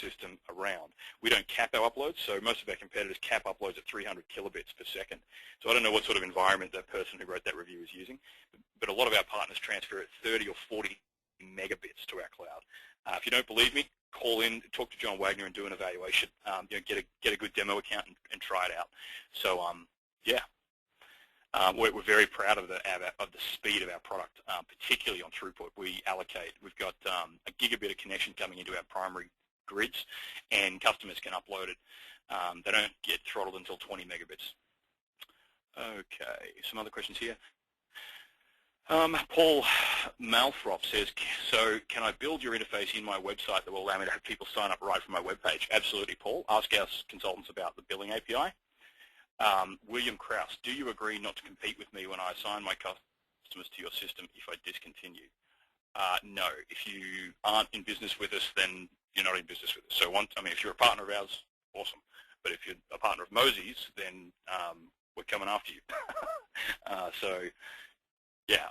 system around. We don't cap our uploads, so most of our competitors cap uploads at 300 kilobits per second. So I don't know what sort of environment that person who wrote that review is using, but a lot of our partners transfer at 30 or 40 megabits to our cloud. If you don't believe me, call in, talk to John Wagner, and do an evaluation. Get a good demo account and try it out. So yeah. We're very proud of the speed of our product, particularly on throughput. We've got a gigabit of connection coming into our primary grids, and customers can upload it. They don't get throttled until 20 megabits. Okay, some other questions here. Paul Malthrop says, so can I build your interface in my website that will allow me to have people sign up right from my webpage? Absolutely, Paul. Ask our consultants about the billing API. William Krause, do you agree not to compete with me when I assign my customers to your system if I discontinue? No. If you aren't in business with us, then you're not in business with us. So if you're a partner of ours, awesome. But if you're a partner of Mosey's, then we're coming after you. So, yeah,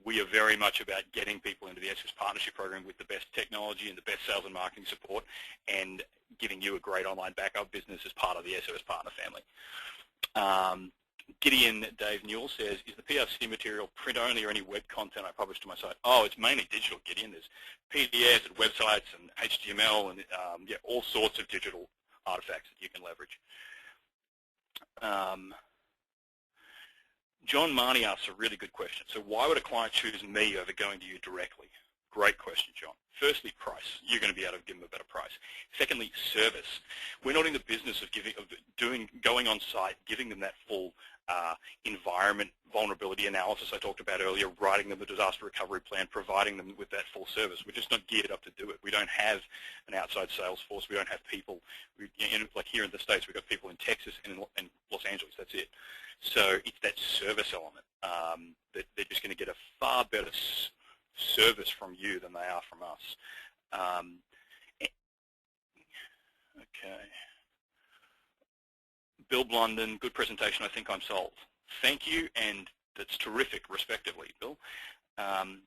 we are very much about getting people into the SOS partnership program with the best technology and the best sales and marketing support, and giving you a great online backup business as part of the SOS partner family. Gideon Dave Newell says, is the PRC material print only or any web content I publish to my site? Oh, it's mainly digital, Gideon. There's PDFs and websites and HTML and all sorts of digital artifacts that you can leverage. John Marnie asks a really good question. So why would a client choose me over going to you directly? Great question, John. Firstly, price. You're going to be able to give them a better price. Secondly, service. We're not in the business of going on site, giving them that full environment vulnerability analysis I talked about earlier, writing them a disaster recovery plan, providing them with that full service. We're just not geared up to do it. We don't have an outside sales force. We don't have people. Like here in the States, we've got people in Texas and in Los Angeles. That's it. So it's that service element that they're just going to get a far better service from you than they are from us. Okay. Bill Blunden, good presentation. I think I'm sold. Thank you, and that's terrific, respectively, Bill.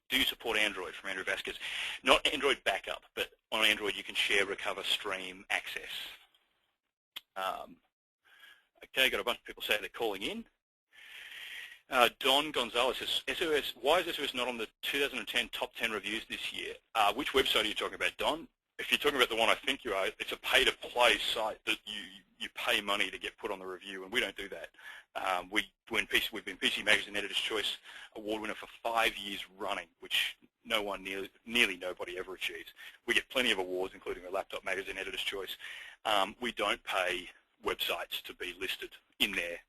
Do you support Android, from Andrew Vasquez? Not Android backup, but on Android you can share, recover, stream, access. Okay, got a bunch of people saying they're calling in. Don Gonzalez says, SOS, why is SOS not on the 2010 top 10 reviews this year? Which website are you talking about, Don? If you're talking about the one I think you are, it's a pay-to-play site that you pay money to get put on the review, and we don't do that. We've been PC Magazine Editor's Choice Award winner for 5 years running, which nearly nobody ever achieves. We get plenty of awards, including a Laptop Magazine Editor's Choice. We don't pay websites to be listed in their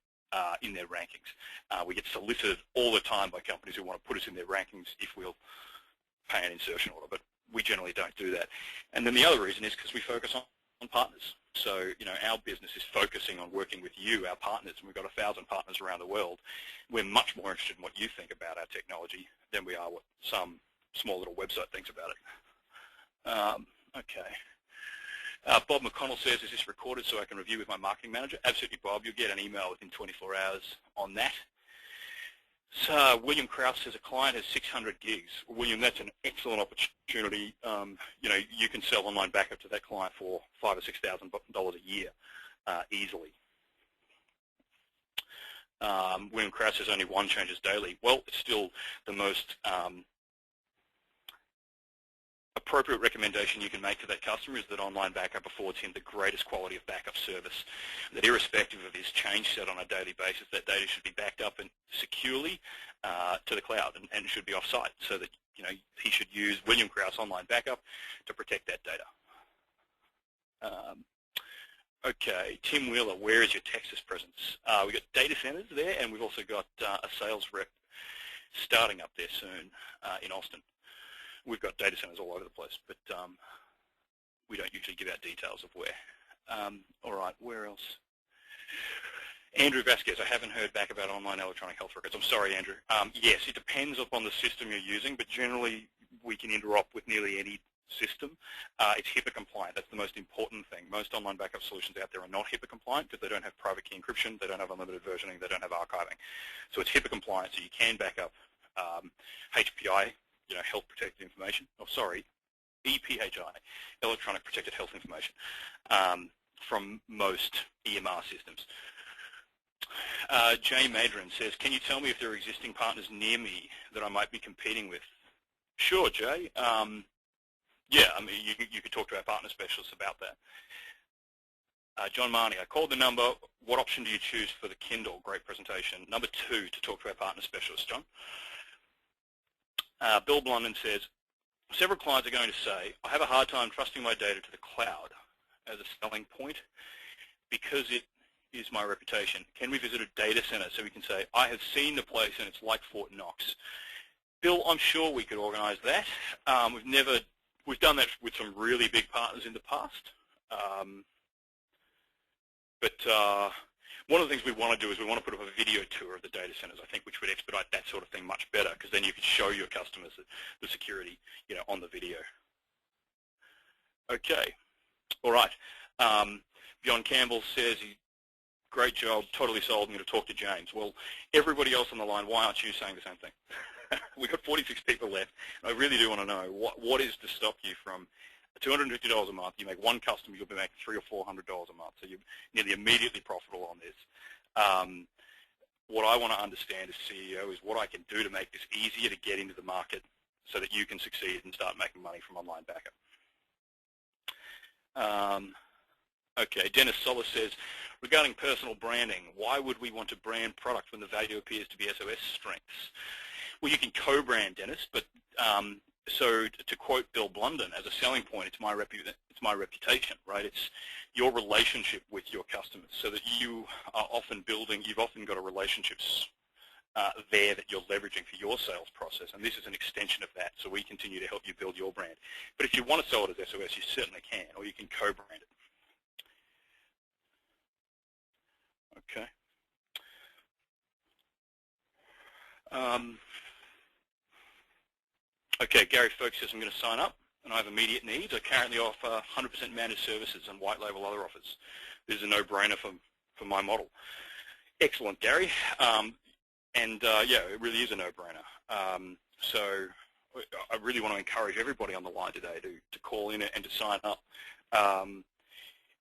rankings. We get solicited all the time by companies who want to put us in their rankings if we'll pay an insertion order, but we generally don't do that. And then the other reason is because we focus on partners. So, our business is focusing on working with you, our partners, and we've got 1,000 partners around the world. We're much more interested in what you think about our technology than we are what some small little website thinks about it. Okay. Bob McConnell says, is this recorded so I can review with my marketing manager? Absolutely, Bob. You'll get an email within 24 hours on that. So William Krause says a client has 600 gigs. William, that's an excellent opportunity. You can sell online backup to that client for $5,000 or $6,000 a year easily. William Krause says only one changes daily. Well, it's still the most appropriate recommendation you can make to that customer is that online backup affords him the greatest quality of backup service, that irrespective of his change set on a daily basis, that data should be backed up and securely to the cloud and should be off-site, so that he should use William Krause online backup to protect that data. Okay, Tim Wheeler, where is your Texas presence? We've got data centers there, and we've also got a sales rep starting up there soon in Austin. We've got data centers all over the place, but we don't usually give out details of where. All right, where else? Andrew Vasquez, I haven't heard back about online electronic health records. I'm sorry, Andrew. Yes, it depends upon the system you're using, but generally we can interop with nearly any system. It's HIPAA compliant. That's the most important thing. Most online backup solutions out there are not HIPAA compliant because they don't have private key encryption, they don't have unlimited versioning, they don't have archiving. So it's HIPAA compliant, so you can back up HPI, health protected information. Oh, sorry, EPHI, Electronic Protected Health Information, from most EMR systems. Jay Madron says, can you tell me if there are existing partners near me that I might be competing with? Sure, Jay. Yeah, I mean, you could talk to our partner specialists about that. John Marnie, I called the number. What option do you choose for the Kindle? Great presentation. Number 2, to talk to our partner specialist, John. Bill Blunden says, several clients are going to say, I have a hard time trusting my data to the cloud as a selling point because it is my reputation. Can we visit a data center so we can say, I have seen the place and it's like Fort Knox? Bill, I'm sure we could organize that. We've done that with some really big partners in the past. But one of the things we want to do is we want to put up a video tour of the data centers, I think, which would expedite that sort of thing much better, because then you could show your customers the security, on the video. Okay, all right. Bjorn Campbell says, great job, totally sold, I'm going to talk to James. Well, everybody else on the line, why aren't you saying the same thing? We've got 46 people left. I really do want to know what is to stop you from $250 a month. You make one customer, you'll be making $300 or $400 a month. So you're nearly immediately profitable on this. What I want to understand as CEO is what I can do to make this easier to get into the market so that you can succeed and start making money from online backup. Okay, Dennis Solis says, regarding personal branding, why would we want to brand product when the value appears to be SOS strengths? Well, you can co-brand, Dennis, but so to quote Bill Blunden, as a selling point, it's my reputation, right? It's your relationship with your customers, so that you are often building, you've often got a relationships there that you're leveraging for your sales process, and this is an extension of that, so we continue to help you build your brand. But if you want to sell it as SOS, you certainly can, or you can co-brand it. Okay. Okay, Gary Folks says, I'm going to sign up, and I have immediate needs. I currently offer 100% managed services and white label other offers. This is a no-brainer for my model. Excellent, Gary. Yeah, it really is a no-brainer. So I really want to encourage everybody on the line today to call in and to sign up.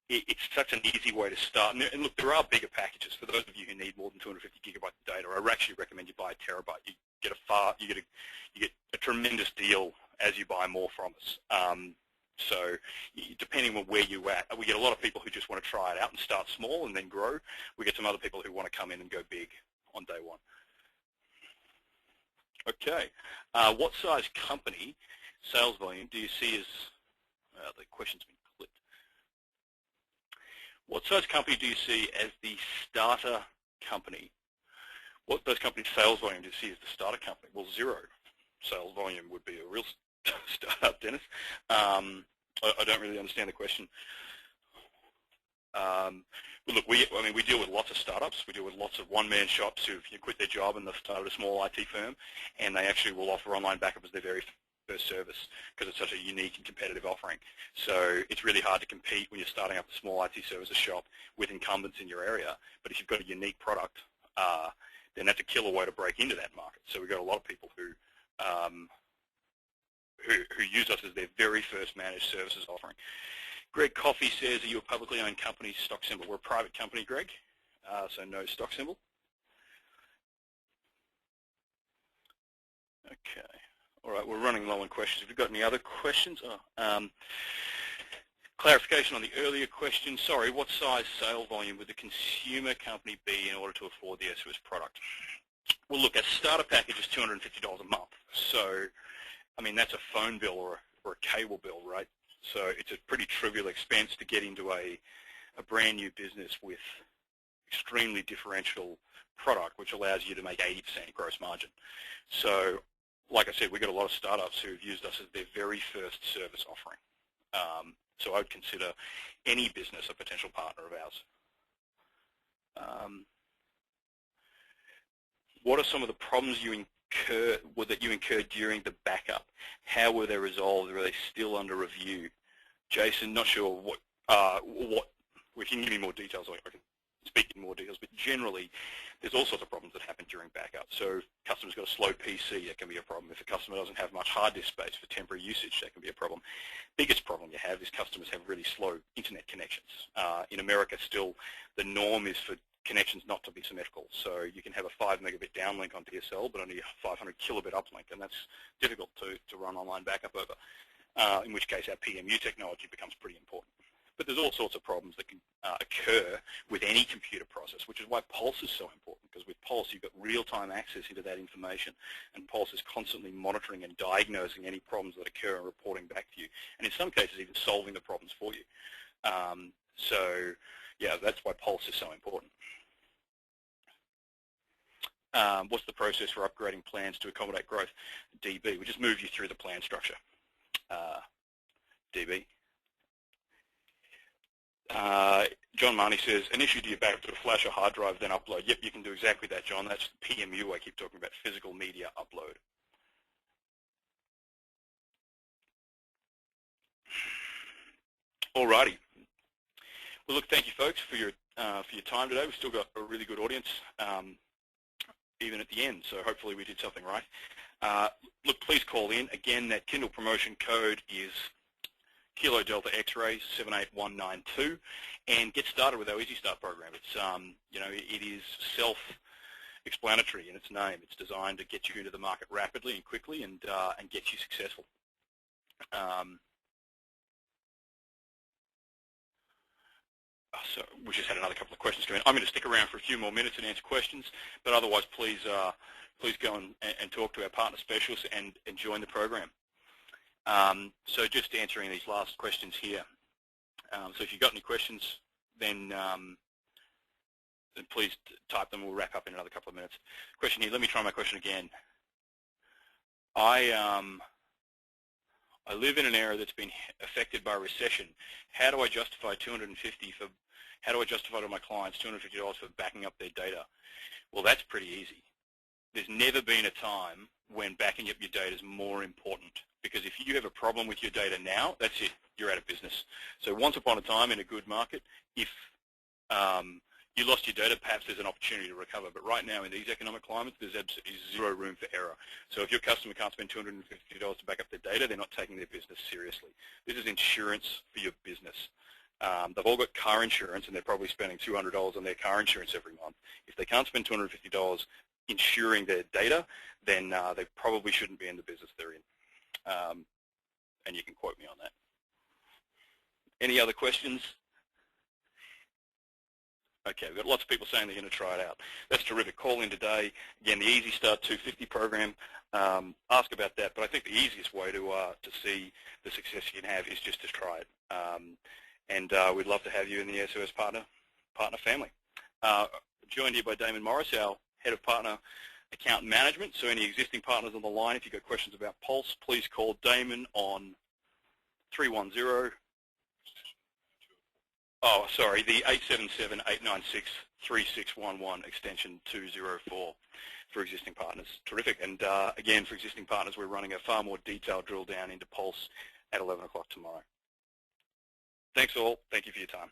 It's such an easy way to start. And look, there are bigger packages. For those of you who need more than 250 gigabytes of data, I actually recommend you buy a terabyte. You get a tremendous deal as you buy more from us. So depending on where you're at, we get a lot of people who just want to try it out and start small and then grow. We get some other people who want to come in and go big on day one. Okay, what size company sales volume do you see as, the question's been clipped. What size company do you see as the starter company? What those companies' sales volume do you see as the starter company? Well, 0 sales volume would be a real startup, Dennis. I don't really understand the question. But look, we deal with lots of startups. We deal with lots of one-man shops who've quit their job and they've started a small IT firm, and they actually will offer online backup as their very first service because it's such a unique and competitive offering. So it's really hard to compete when you're starting up a small IT services shop with incumbents in your area. But if you've got a unique product, then that's a killer way to break into that market. So we've got a lot of people who use us as their very first managed services offering. Greg Coffey says, are you a publicly owned company, stock symbol? We're a private company, Greg, so no stock symbol. Okay. All right, we're running low on questions. Have you got any other questions? Clarification on the earlier question. Sorry, what size sale volume would the consumer company be in order to afford the SOS product? Well, look, a starter package is $250 a month. So, I mean, that's a phone bill or a cable bill, right? So it's a pretty trivial expense to get into a brand new business with extremely differential product, which allows you to make 80% gross margin. So, like I said, we've got a lot of startups who've used us as their very first service offering. So I would consider any business a potential partner of ours. What are some of the problems that you incurred during the backup? How were they resolved? Were they still under review? Jason, not sure what we can give you more details. I can speak in more details, but generally there's all sorts of problems that happen during backup. So customer's got a slow PC, that can be a problem. If a customer doesn't have much hard disk space for temporary usage, that can be a problem. Biggest problem you have is customers have really slow internet connections. In America still, the norm is for connections not to be symmetrical. So you can have a 5 megabit downlink on DSL, but only a 500 kilobit uplink, and that's difficult to run online backup over, in which case our PMU technology becomes pretty important. But there's all sorts of problems that can occur with any computer process, which is why Pulse is so important, because with Pulse you've got real-time access into that information, and Pulse is constantly monitoring and diagnosing any problems that occur and reporting back to you, and in some cases even solving the problems for you. So yeah, that's why Pulse is so important. What's the process for upgrading plans to accommodate growth? DB, we just move you through the plan structure. DB. John Marnie says, an issue, do you back up to a flash or hard drive, then upload? Yep, you can do exactly that, John. That's PMU I keep talking about, physical media upload. Alrighty. Well, look, thank you, folks, for your time today. We've still got a really good audience, even at the end, so hopefully we did something right. Look, please call in. Again, that Kindle promotion code is Kilo Delta X-Ray 78192, and get started with our Easy Start program. It's it is self-explanatory in its name. It's designed to get you into the market rapidly and quickly, and get you successful. So we just had another couple of questions come in. I'm going to stick around for a few more minutes and answer questions, but otherwise, please go and talk to our partner specialists and join the program. So just answering these last questions here. So if you've got any questions, then please type them. We'll wrap up in another couple of minutes. Question here. Let me try my question again. I live in an area that's been affected by a recession. How do I justify How do I justify to my clients $250 for backing up their data? Well, that's pretty easy. There's never been a time when backing up your data is more important, because if you have a problem with your data now, that's it. You're out of business. So once upon a time in a good market, if you lost your data, perhaps there's an opportunity to recover. But right now in these economic climates, there's absolutely zero room for error. So if your customer can't spend $250 to back up their data, they're not taking their business seriously. This is insurance for your business. They've all got car insurance, and they're probably spending $200 on their car insurance every month. If they can't spend $250 insuring their data, then they probably shouldn't be in the business they're in. And you can quote me on that. Any other questions? Okay, we've got lots of people saying they're going to try it out. That's terrific. Call in today. Again, the Easy Start 250 program. Ask about that, but I think the easiest way to see the success you can have is just to try it. And we'd love to have you in the SOS partner family. Joined here by Damon Morris, our Head of Partner Account Management. So any existing partners on the line, if you've got questions about Pulse, please call Damon on 310. Oh, sorry, the 877-896-3611, extension 204 for existing partners. Terrific. And again, for existing partners, we're running a far more detailed drill down into Pulse at 11 o'clock tomorrow. Thanks all. Thank you for your time.